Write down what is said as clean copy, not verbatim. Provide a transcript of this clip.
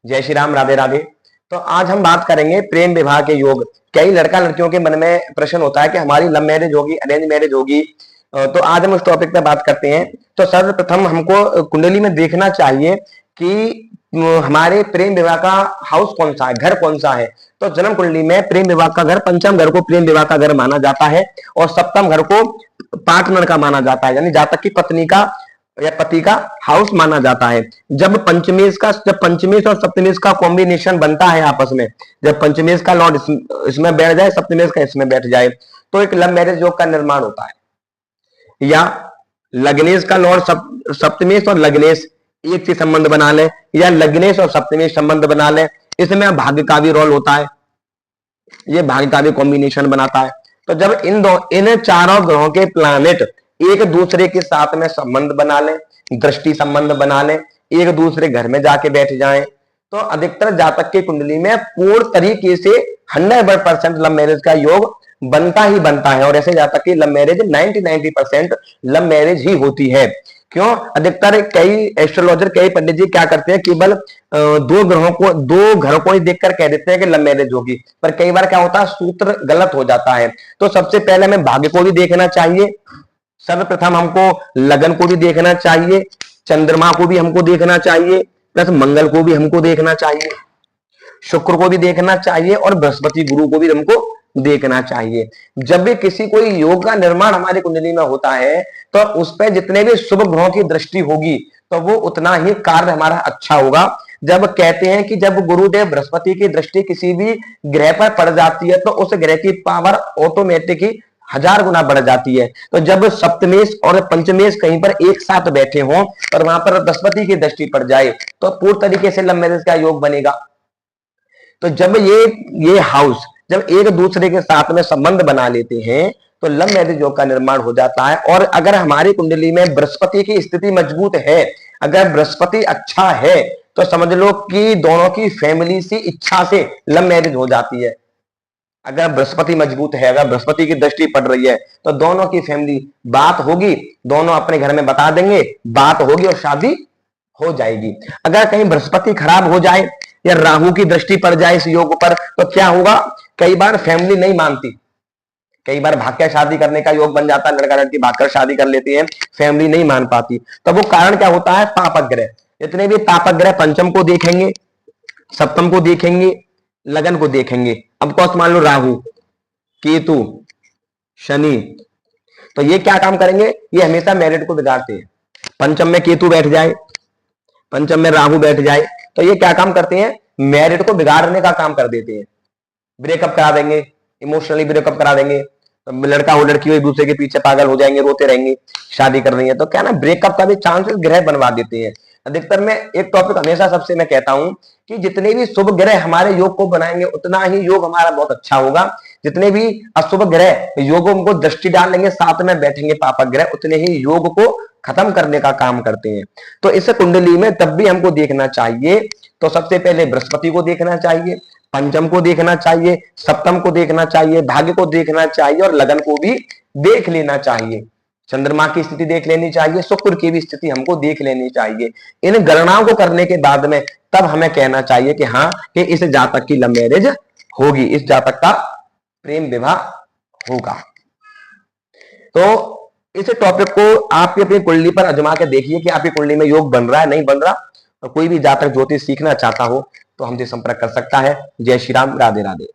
जय श्री राम, राधे राधे। तो आज हम बात करेंगे प्रेम विवाह के योग। कई लड़का लड़कियों के मन में प्रश्न होता है कि हमारी लव मैरिज होगी, अरेंज मैरिज होगी। तो आज हम उस टॉपिक पे बात करते हैं। तो सर्वप्रथम हमको कुंडली में देखना चाहिए कि हमारे प्रेम विवाह का हाउस कौन सा है, घर कौन सा है। तो जन्म कुंडली में प्रेम विवाह का घर, पंचम घर को प्रेम विवाह का घर माना जाता है और सप्तम घर को पार्टनर का माना जाता है, यानी जातक की पत्नी का या पति का हाउस माना जाता है। जब पंचमेश और सप्तमेश का कॉम्बिनेशन बनता है आपस में, जब पंचमेश का लॉर्ड इसमें बैठ जाए, सप्तमेश का इसमें बैठ जाए, तो एक लव मैरिज योग का निर्माण होता है। या लग्नेश का लॉर्ड सप्तमेश और लग्नेश एक से संबंध बना ले, या लग्नेश और सप्तमेश संबंध बना ले। इसमें भाग्य का भी रोल होता है, ये भाग्य का भी कॉम्बिनेशन बनाता है। तो जब इन चारों ग्रहों के प्लैनेट एक दूसरे के साथ में संबंध बना लें, दृष्टि संबंध बना लें, एक दूसरे घर में जाके बैठ जाएं, तो अधिकतर जातक की कुंडली में पूर्ण तरीके से 100% लव मैरिज का योग बनता ही बनता है। और ऐसे जातक की लव मैरिज 90% लव मैरिज ही होती है। क्यों? अधिकतर कई एस्ट्रोलॉजर, कई पंडित जी क्या करते हैं, केवल दो घरों को ही देखकर कह देते हैं कि लव मैरिज होगी, पर कई बार क्या होता है, सूत्र गलत हो जाता है। तो सबसे पहले हमें भाग्य को भी देखना चाहिए, सर्वप्रथम हमको लगन को भी देखना चाहिए, चंद्रमा को भी हमको देखना चाहिए, प्लस मंगल को भी हमको देखना चाहिए, शुक्र को भी देखना चाहिए और बृहस्पति गुरु को भी हमको देखना चाहिए। जब भी किसी कोई योग का निर्माण हमारी कुंडली में होता है तो उस पर जितने भी शुभ ग्रहों की दृष्टि होगी तो वो उतना ही कार्य हमारा अच्छा होगा। जब कहते हैं कि जब गुरुदेव बृहस्पति की दृष्टि किसी भी ग्रह पर पड़ जाती है तो उस ग्रह की पावर ऑटोमेटिक ही 1000 गुना बढ़ जाती है। तो जब सप्तमेश और पंचमेश कहीं पर एक साथ बैठे हों और वहां पर बृहस्पति की दृष्टि पड़ जाए तो पूर्ण तरीके से लव मैरिज का योग बनेगा। तो जब ये हाउस जब एक दूसरे के साथ में संबंध बना लेते हैं तो लव मैरिज योग का निर्माण हो जाता है। और अगर हमारी कुंडली में बृहस्पति की स्थिति मजबूत है, अगर बृहस्पति अच्छा है, तो समझ लो कि दोनों की फैमिली से इच्छा से लव मैरिज हो जाती है। अगर बृहस्पति मजबूत है, अगर बृहस्पति की दृष्टि पड़ रही है तो दोनों की फैमिली, बात होगी, दोनों अपने घर में बता देंगे, बात होगी और शादी हो जाएगी। अगर कहीं बृहस्पति खराब हो जाए या राहु की दृष्टि पड़ जाए इस योग पर तो क्या होगा, कई बार फैमिली नहीं मानती, कई बार भाग्य शादी करने का योग बन जाता है, लड़का लड़की भागकर शादी कर लेती है, फैमिली नहीं मान पाती। तो वो कारण क्या होता है, पापक ग्रह। जितने भी पापक ग्रह पंचम को देखेंगे, सप्तम को देखेंगे, लगन को देखेंगे। अब कौन मान लो राहु, केतु, शनि, तो ये क्या काम करेंगे, ये हमेशा मैरिड को बिगाड़ते हैं। पंचम में केतु बैठ जाए, पंचम में राहु बैठ जाए तो ये क्या काम करते हैं, मैरिड को बिगाड़ने का काम कर देते हैं। ब्रेकअप करा देंगे, इमोशनली ब्रेकअप करा देंगे, तो लड़का हो लड़की हो एक दूसरे के पीछे पागल हो जाएंगे, रोते रहेंगे, शादी कर रही है तो क्या ना ब्रेकअप का भी चांसेस ग्रह बनवा देते हैं। अधिकतर में एक टॉपिक हमेशा सबसे मैं कहता हूं कि जितने भी शुभ ग्रह हमारे योग को बनाएंगे उतना ही योग हमारा बहुत अच्छा होगा। जितने भी अशुभ ग्रह योगों को दृष्टि डालेंगे, साथ में बैठेंगे पापक ग्रह, उतने ही योग को खत्म करने का काम करते हैं। तो इस कुंडली में तब भी हमको देखना चाहिए, तो सबसे पहले बृहस्पति को देखना चाहिए, पंचम को देखना चाहिए, सप्तम को देखना चाहिए, भाग्य को देखना चाहिए और लगन को भी देख लेना चाहिए। चंद्रमा की स्थिति देख लेनी चाहिए, शुक्र की भी स्थिति हमको देख लेनी चाहिए। इन गणनाओं को करने के बाद में तब हमें कहना चाहिए कि हाँ, कि इस जातक की लव मैरिज होगी, इस जातक का प्रेम विवाह होगा। तो इस टॉपिक को आप अपनी कुंडली पर आजमा के देखिए कि आपकी कुंडली में योग बन रहा है, नहीं बन रहा। और कोई भी जातक ज्योतिष सीखना चाहता हो तो हमसे संपर्क कर सकता है। जय श्री राम, राधे राधे।